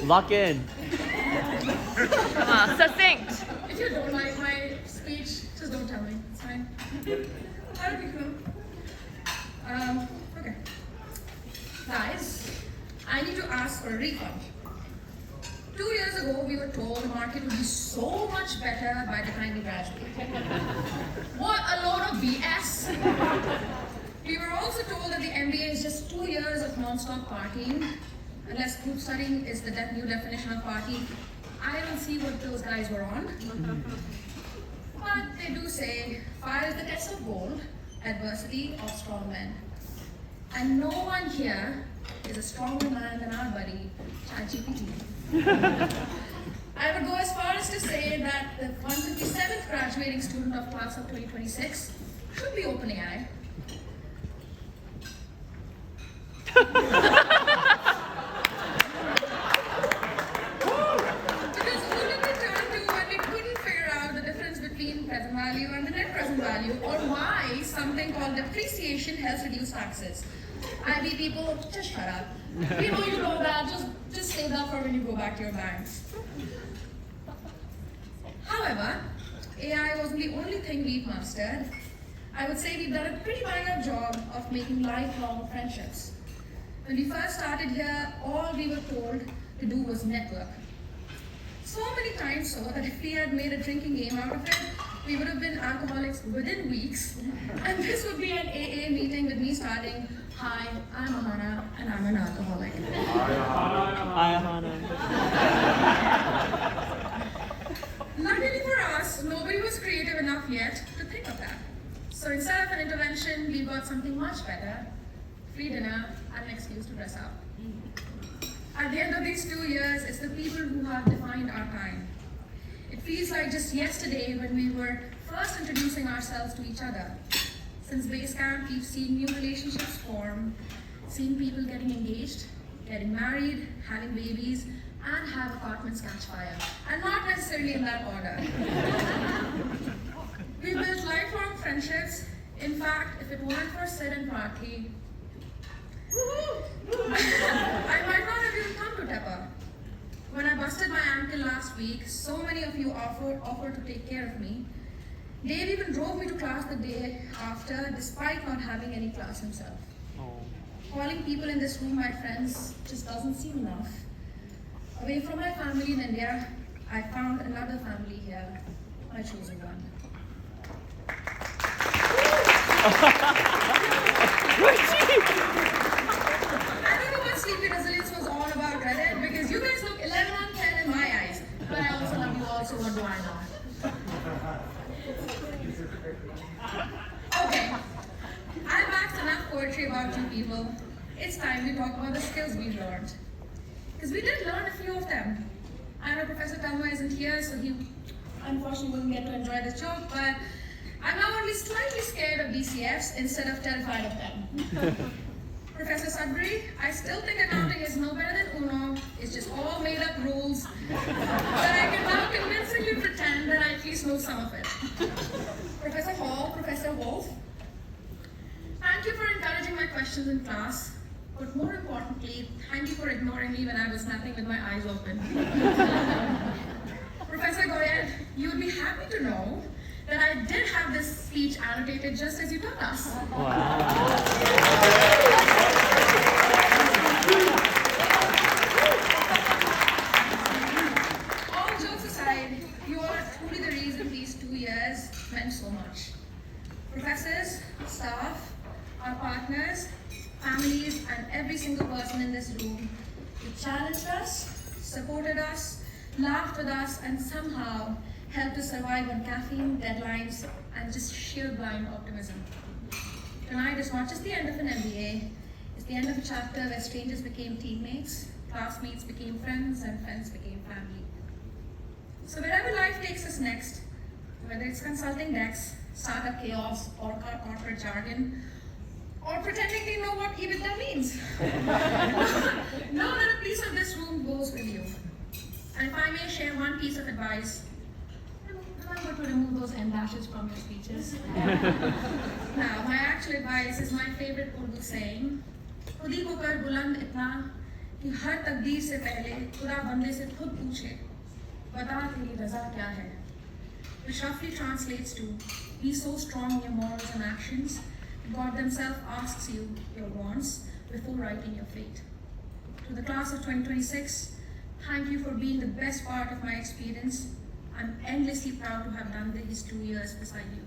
Lock in. Come on, succinct. If you don't like my speech, just don't tell me. It's fine. That'll be cool. Okay. Guys, I need to ask for a refund. 2 years ago, we were told the market would be so much better by the time we graduate. What a load of BS! We were also told that the MBA is just 2 years of non-stop partying. Unless group studying is the new definition of party, I don't see what those guys were on. But they do say, fire is the test of gold, adversity of strong men. And no one here is a stronger man than our buddy, ChatGPT. I would go as far as to say that the 157th graduating student of class of 2026 should be OpenAI. Because who did we turn to when we couldn't figure out the difference between present value and the net present value, or why something called depreciation helps reduce taxes? IB people, just shut up. We know you know that, just save that for when you go back to your banks. However, AI wasn't the only thing we've mastered. I would say we've done a pretty bang-up job of making lifelong friendships. When we first started here, all we were told to do was network. So many times so that if we had made a drinking game out of it, we would have been alcoholics within weeks. And this would be an AA meeting with me starting, "Hi, I'm Ahana, and I'm an alcoholic." Hi, Hannah. Luckily for us, nobody was creative enough yet to think of that. So instead of an intervention, we got something much better: free dinner and an excuse to dress up. At the end of these 2 years, it's the people who have defined our time. It feels like just yesterday when we were first introducing ourselves to each other. Since base camp, we've seen new relationships form, seen people getting engaged, getting married, having babies, and have apartments catch fire. And not necessarily in that order. We built lifelong friendships. In fact, if it weren't for Sid and Prati, I might not have even come to Tepper. When I busted my ankle last week, so many of you offered to take care of me. Dave even drove me to class the day after, despite not having any class himself. Calling people in this room my friends just doesn't seem enough. Away from my family in India, I found another family here, my chosen one. I don't know what Sleepy Resilience was all about, Reddit, because you guys look 11 on 10 in my eyes. But I also love you all, so what do I know? Okay, I've asked enough poetry about you people. It's time to talk about the skills we've learned. Because we did learn a few of them. I know Professor Tama isn't here, so he unfortunately wouldn't get to enjoy the joke, but I'm now only slightly scared of DCFs instead of terrified of them. Professor Sudbury, I still think accounting is no better than Uno. It's just all made up rules that I can now convincingly pretend that I at least know some of it. Professor Hall, Professor Wolf, thank you for encouraging my questions in class, but more importantly, thank you for ignoring me when I was napping with my eyes open. Professor Goyal, you would be happy to know that I did have this speech annotated just as you taught us. All jokes aside, you all are truly the reason these 2 years meant so much. Professors, staff, our partners, families, and every single person in this room, you challenged us, supported us, laughed with us, and somehow helped us survive on caffeine, deadlines, and just sheer blind optimism. Tonight is not just the end of an MBA, it's the end of a chapter where strangers became teammates, classmates became friends, and friends became family. So wherever life takes us next, whether it's consulting decks, startup chaos, or corporate jargon, or pretending they know what EBITDA means, know that a piece of this room goes with you. And if I may share one piece of advice, remember to remove those end dashes from your speeches. Now, my actual advice is my favorite Urdu saying, "Khudi ko kar buland itna कि हर तकदीर से पहले खुदा बंदे से खुद पूछे, बता तेरी रजा क्या है? Which roughly translates to, be so strong in your morals and actions, God Himself asks you your wants before writing your fate. To the class of 2026, thank you for being the best part of my experience. I'm endlessly proud to have done these 2 years beside you.